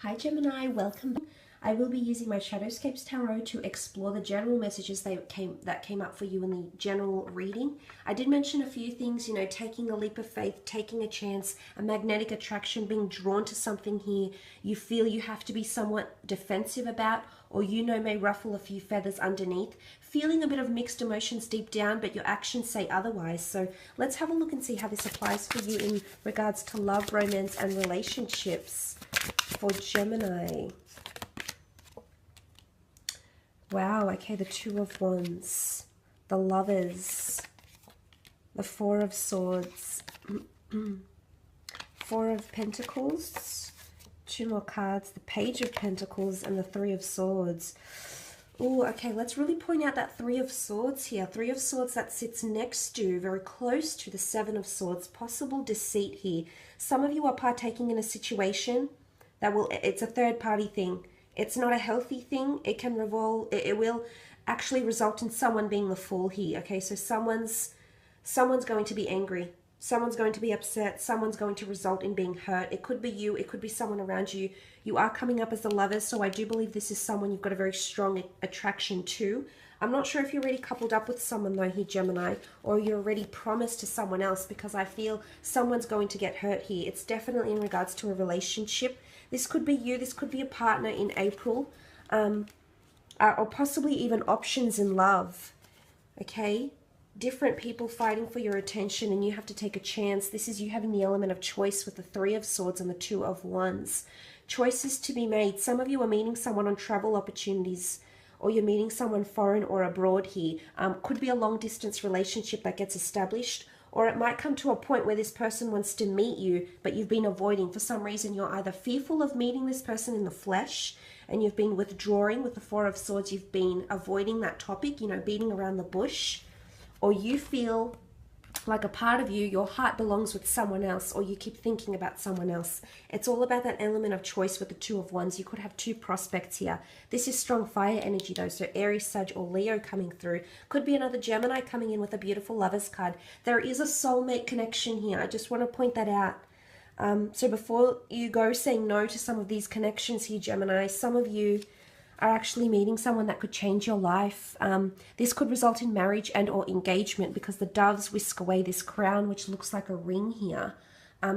Hi Gemini, welcome. I will be using my Shadowscapes Tarot to explore the general messages that came up for you in the general reading. I did mention a few things, taking a leap of faith, taking a chance, a magnetic attraction, being drawn to something here you feel you have to be somewhat defensive about, or may ruffle a few feathers underneath, feeling a bit of mixed emotions deep down, but your actions say otherwise. So let's have a look and see how this applies for you in regards to love, romance, and relationships for Gemini. Wow, okay, the Two of Wands, the Lovers, the Four of Swords, Four of Pentacles, two more cards, the Page of Pentacles, and the Three of Swords. Oh, okay, let's really point out that Three of Swords here. Three of Swords that sits next to, very close to the Seven of Swords. Possible deceit here. Some of you are partaking in a situation that it's a third party thing. It's not a healthy thing. It can revolve, it will actually result in someone being the fool here. Okay, so someone's going to be angry. Someone's going to be upset. Someone's going to result in being hurt. It could be you. It could be someone around you. You are coming up as the Lovers, so I do believe this is someone you've got a very strong attraction to. I'm not sure if you're already coupled up with someone though here, Gemini, or you're already promised to someone else, because I feel someone's going to get hurt here. It's definitely in regards to a relationship. This could be you. This could be a partner in April, or possibly even options in love. Okay? Different people fighting for your attention, and you have to take a chance. This is you having the element of choice with the Three of Swords and the Two of Wands. Choices to be made. Some of you are meeting someone on travel opportunities, or you're meeting someone foreign or abroad here. Could be a long-distance relationship that gets established, or it might come to a point where this person wants to meet you, but you've been avoiding. For some reason, you're either fearful of meeting this person in the flesh, and you've been withdrawing with the Four of Swords. You've been avoiding that topic, beating around the bush, or you feel like a part of you, your heart belongs with someone else, or you keep thinking about someone else. It's all about that element of choice with the Two of Wands. You could have two prospects here. This is strong fire energy though, so Aries, Sag, or Leo coming through. Could be another Gemini coming in with a beautiful Lovers card. There is a soulmate connection here. I just want to point that out. So before you go saying no to some of these connections here, Gemini, some of you are actually meeting someone that could change your life. This could result in marriage and or engagement, because the doves whisk away this crown, which looks like a ring here.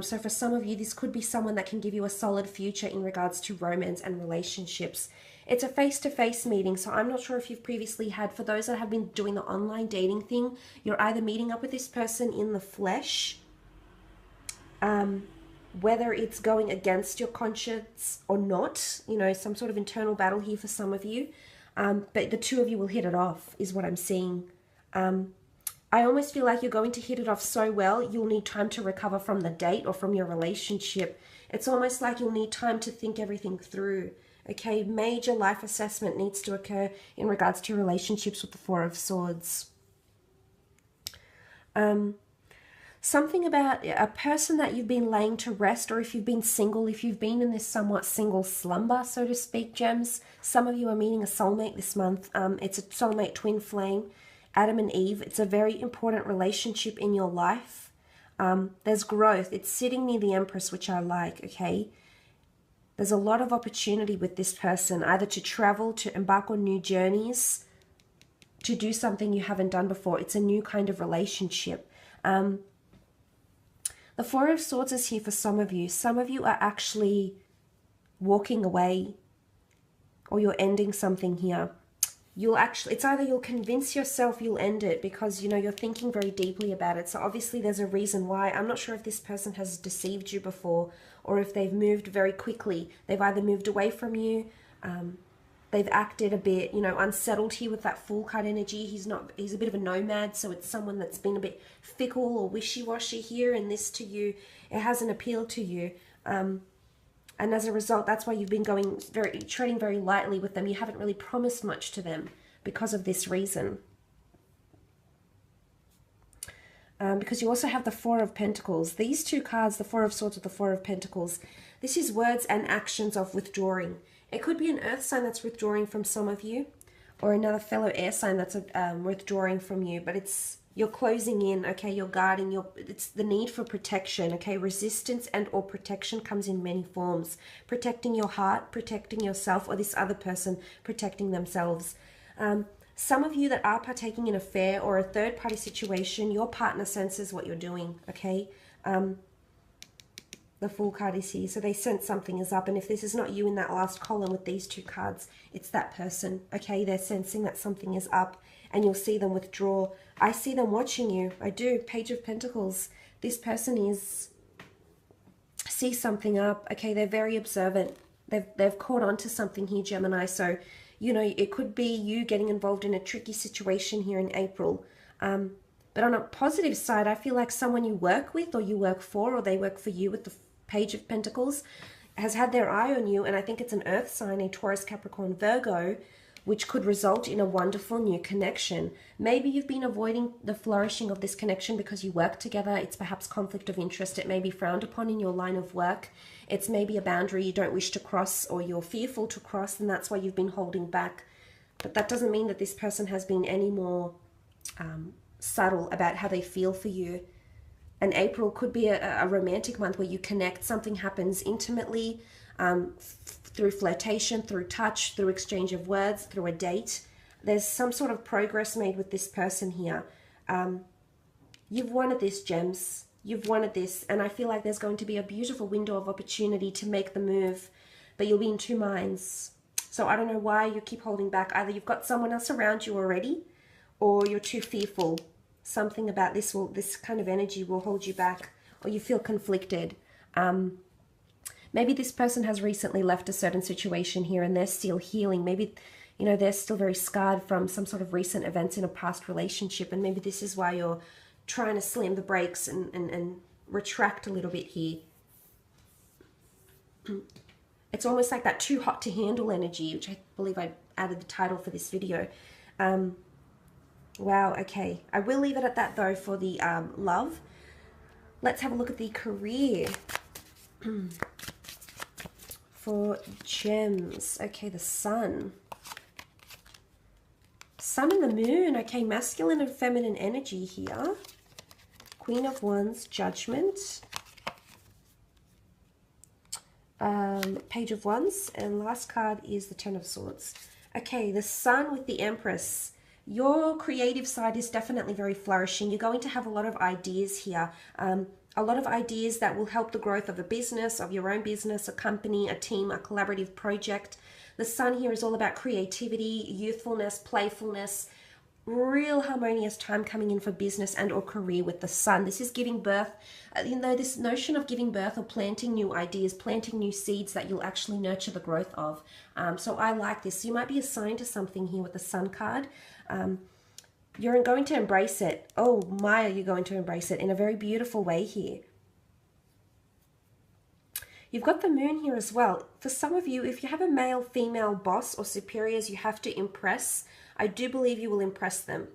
So for some of you, this could be someone that can give you a solid future in regards to romance and relationships. It's a face-to-face meeting, so I'm not sure if you've previously had, for those that have been doing the online dating thing, you're either meeting up with this person in the flesh, whether it's going against your conscience or not, some sort of internal battle here for some of you. But the two of you will hit it off, is what I'm seeing. I almost feel like you're going to hit it off so well, you'll need time to recover from the date or from your relationship. It's almost like you'll need time to think everything through. Okay, major life assessment needs to occur in regards to relationships with the Four of Swords. Something about a person that you've been laying to rest, or if you've been single, if you've been in this somewhat single slumber, so to speak, gems. Some of you are meeting a soulmate this month. It's a soulmate twin flame, Adam and Eve. It's a very important relationship in your life. There's growth. It's sitting near the Empress, which I like, okay? There's a lot of opportunity with this person, either to travel, to embark on new journeys, to do something you haven't done before. It's a new kind of relationship. The Four of Swords is here for some of you. Some of you are actually walking away, or you're ending something here. It's either you'll convince yourself you'll end it because, you're thinking very deeply about it. So obviously there's a reason why. I'm not sure if this person has deceived you before, or if they've moved very quickly. They've either moved away from you, they've acted a bit, unsettled here with that Fool card energy. He's a bit of a nomad, so it's someone that's been a bit fickle or wishy-washy here, and this to you, it hasn't appealed to you. And as a result, that's why you've been treading very lightly with them. You haven't really promised much to them because of this reason. Because you also have the Four of Pentacles. These two cards, the Four of Swords with the Four of Pentacles, this is words and actions of withdrawing. It could be an earth sign that's withdrawing from some of you, or another fellow air sign that's withdrawing from you, but it's You're closing in, okay? You're guarding. It's the need for protection, okay? Resistance and or protection comes in many forms. Protecting your heart, protecting yourself, or this other person protecting themselves. Some of you that are partaking in an affair or a third-party situation, your partner senses what you're doing, okay? The Fool card is here, so they sense something is up. And if this is not you in that last column with these two cards, it's that person, okay? They're sensing that something is up, and you'll see them withdraw. I see them watching you. I do. Page of Pentacles. This person sees something up, okay? They're very observant. They've caught on to something here, Gemini. So, you know, it could be you getting involved in a tricky situation here in April. But on a positive side, I feel like someone you work with or you work for or they work for you with the Page of Pentacles has had their eye on you. And I think it's an earth sign, a Taurus, Capricorn, Virgo, which could result in a wonderful new connection. Maybe you've been avoiding the flourishing of this connection because you work together. It's perhaps conflict of interest. It may be frowned upon in your line of work. It's maybe a boundary you don't wish to cross or you're fearful to cross, and that's why you've been holding back. But that doesn't mean that this person has been any more subtle about how they feel for you. And April could be a romantic month where you connect, something happens intimately, through flirtation, through touch, through exchange of words, through a date. There's some sort of progress made with this person here. You've wanted this, Gems. You've wanted this, and I feel like there's going to be a beautiful window of opportunity to make the move, but you'll be in two minds. So I don't know why you keep holding back. Either you've got someone else around you already, or you're too fearful. Something about this kind of energy will hold you back, or you feel conflicted. Maybe this person has recently left a certain situation here and they're still healing. Maybe, you know, they're still very scarred from some sort of recent events in a past relationship, and maybe this is why you're trying to slam the brakes and retract a little bit here. It's almost like that too hot to handle energy, which I believe I added the title for this video. Wow, okay. I will leave it at that, though, for the love. Let's have a look at the career. For Gems. Okay, the Sun. Sun and the Moon. Okay, masculine and feminine energy here. Queen of Wands, Judgment. Page of Wands. And last card is the Ten of Swords. Okay, the Sun with the Empress. Your creative side is definitely very flourishing. You're going to have a lot of ideas here. A lot of ideas that will help the growth of a business, of your own business, a company, a team, a collaborative project. The Sun here is all about creativity, youthfulness, playfulness, real harmonious time coming in for business and or career with the Sun. This is giving birth, you know, this notion of giving birth or planting new ideas, planting new seeds that you'll actually nurture the growth of. So I like this. You might be assigned to something here with the Sun card. You're going to embrace it. Oh my, are you going to embrace it in a very beautiful way here. You've got the Moon here as well. For some of you, if you have a male, female boss or superiors you have to impress, I do believe you will impress them.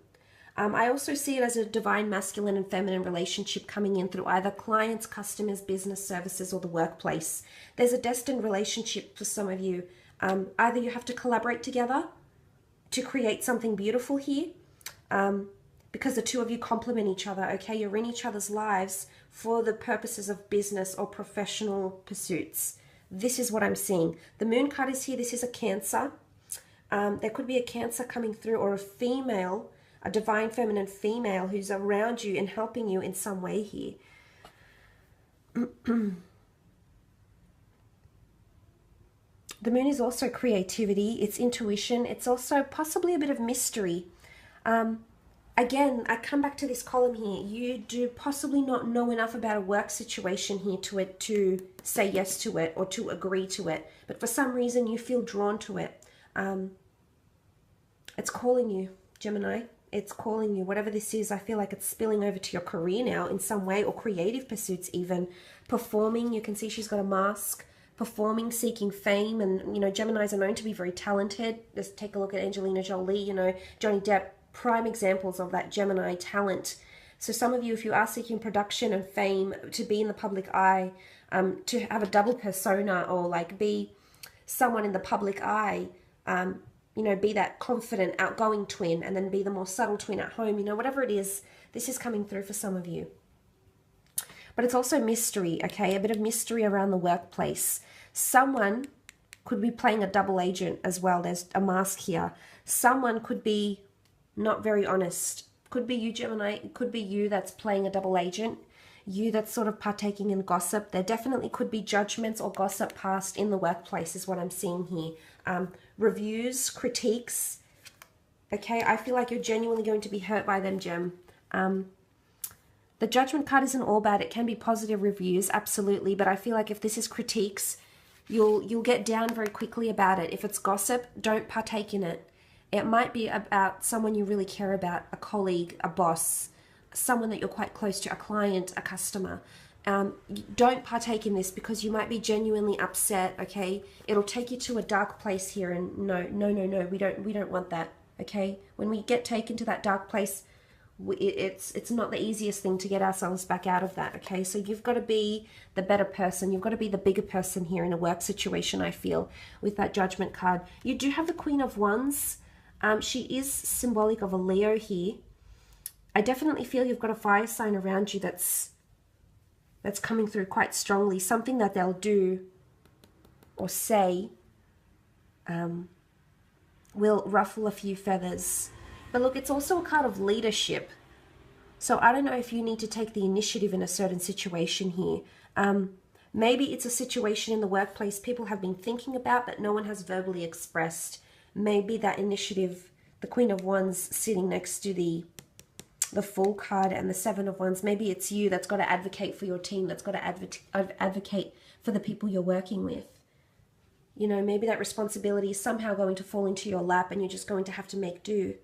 I also see it as a divine masculine and feminine relationship coming in through either clients, customers, business services, or the workplace. There's a destined relationship for some of you. Either you have to collaborate together to create something beautiful here, because the two of you complement each other, okay? You're in each other's lives for the purposes of business or professional pursuits. This is what I'm seeing. The Moon card is here. This is a Cancer. There could be a Cancer coming through, or a female, a divine feminine female who's around you and helping you in some way here. The Moon is also creativity, it's intuition, it's also possibly a bit of mystery. Again, I come back to this column here. You do possibly not know enough about a work situation here to say yes to it or to agree to it. But for some reason, you feel drawn to it. It's calling you, Gemini. It's calling you. Whatever this is, I feel like it's spilling over to your career now in some way, or creative pursuits even. Performing, you can see she's got a mask. Performing, seeking fame, and, you know, Geminis are known to be very talented. Just take a look at Angelina Jolie, you know, Johnny Depp, prime examples of that Gemini talent. So some of you, if you are seeking production and fame, to be in the public eye, to have a double persona, or like be someone in the public eye, you know, be that confident, outgoing twin, and then be the more subtle twin at home. You know, whatever it is, this is coming through for some of you. But it's also mystery, okay? A bit of mystery around the workplace. Someone could be playing a double agent as well. There's a mask here. Someone could be not very honest. Could be you, Gemini. It could be you that's playing a double agent. You that's sort of partaking in gossip. There definitely could be judgments or gossip passed in the workplace is what I'm seeing here. Reviews, critiques. Okay, I feel like you're genuinely going to be hurt by them, Gem. The Judgment card isn't all bad. It can be positive reviews, absolutely. But I feel like if this is critiques, you'll get down very quickly about it. If it's gossip, don't partake in it. It might be about someone you really care about, a colleague, a boss, someone that you're quite close to, a client, a customer. Don't partake in this because you might be genuinely upset, okay? It'll take you to a dark place here, and no, we don't want that, okay? When we get taken to that dark place, it's not the easiest thing to get ourselves back out of that, okay? So you've got to be the better person. You've got to be the bigger person here in a work situation, I feel, with that Judgment card. You do have the Queen of Wands. She is symbolic of a Leo here. I definitely feel you've got a fire sign around you that's coming through quite strongly. Something that they'll do or say will ruffle a few feathers. But look, it's also a card of leadership. So I don't know if you need to take the initiative in a certain situation here. Maybe it's a situation in the workplace people have been thinking about that no one has verbally expressed. Maybe that initiative, the Queen of Wands sitting next to the Fool card and the Seven of Wands, maybe it's you that's got to advocate for your team, that's got to advocate for the people you're working with. You know, maybe that responsibility is somehow going to fall into your lap and you're just going to have to make do.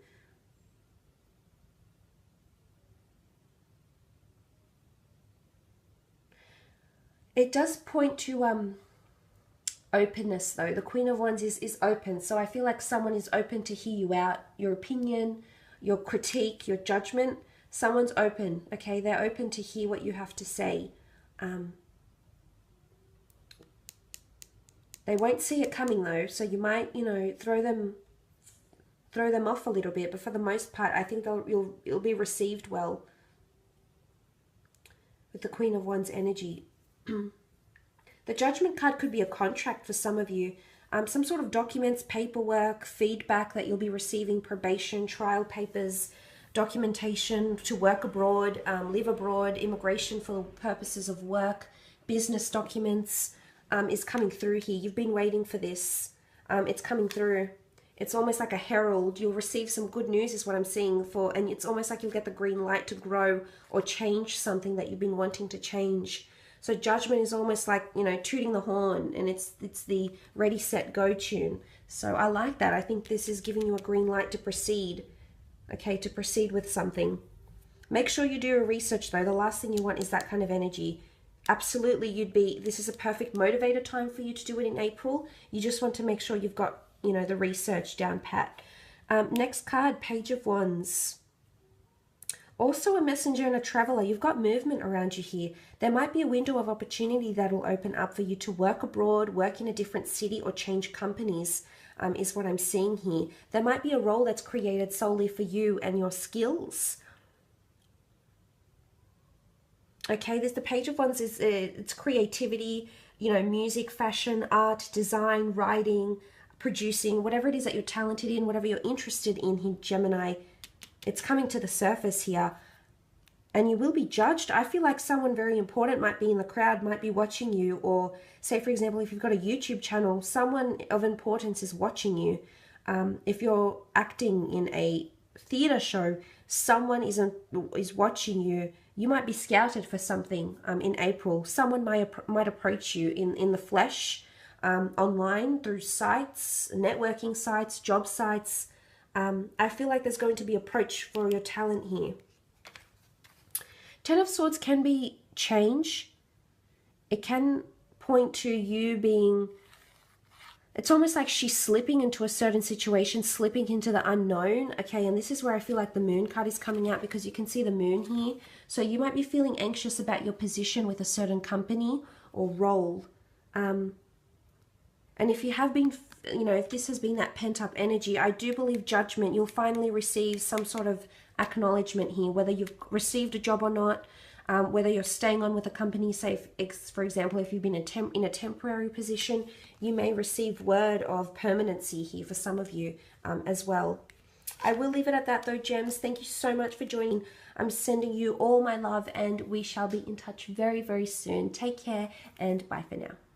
It does point to openness, though. The Queen of Wands is open. So I feel like someone is open to hear you out, your opinion, your critique, your judgment. Someone's open, okay? They're open to hear what you have to say. They won't see it coming, though. So you might, you know, throw them off a little bit. But for the most part, I think it'll be received well with the Queen of Wands energy. The Judgment card could be a contract for some of you. Some sort of documents, paperwork, feedback that you'll be receiving, probation, trial papers, documentation to work abroad, live abroad, immigration for purposes of work, business documents is coming through here. You've been waiting for this. It's coming through. It's almost like a herald. You'll receive some good news is what I'm seeing for, and it's almost like you'll get the green light to grow or change something that you've been wanting to change. So Judgment is almost like, you know, tooting the horn, and it's the ready, set, go tune. So I like that. I think this is giving you a green light to proceed, okay, to proceed with something. Make sure you do your research, though. The last thing you want is that kind of energy. Absolutely, this is a perfect motivator time for you to do it in April. You just want to make sure you've got, you know, the research down pat. Next card, Page of Wands. Also a messenger and a traveler. You've got movement around you here. There might be a window of opportunity that will open up for you to work abroad, work in a different city, or change companies, is what I'm seeing here. There might be a role that's created solely for you and your skills. Okay, there's the Page of Wands. It's creativity, you know, music, fashion, art, design, writing, producing, whatever it is that you're talented in, whatever you're interested in here, Gemini. It's coming to the surface here, and you will be judged. I feel like someone very important might be in the crowd, might be watching you, or say, for example, if you've got a YouTube channel, someone of importance is watching you. If you're acting in a theater show, someone is watching you. You might be scouted for something in April. Someone might approach you in the flesh, online, through sites, networking sites, job sites. I feel like there's going to be approach for your talent here. Ten of Swords can be change. It can point to you being, it's almost like she's slipping into a certain situation, slipping into the unknown. Okay, and this is where I feel like the Moon card is coming out, because you can see the Moon here. So you might be feeling anxious about your position with a certain company or role. And And if you have been, you know, if this has been that pent-up energy, I do believe judgment, you'll finally receive some sort of acknowledgement here, whether you've received a job or not, whether you're staying on with a company, say, for example, if you've been in a temporary position, you may receive word of permanency here for some of you as well. I will leave it at that though, gems. Thank you so much for joining. I'm sending you all my love, and we shall be in touch very, very soon. Take care, and bye for now.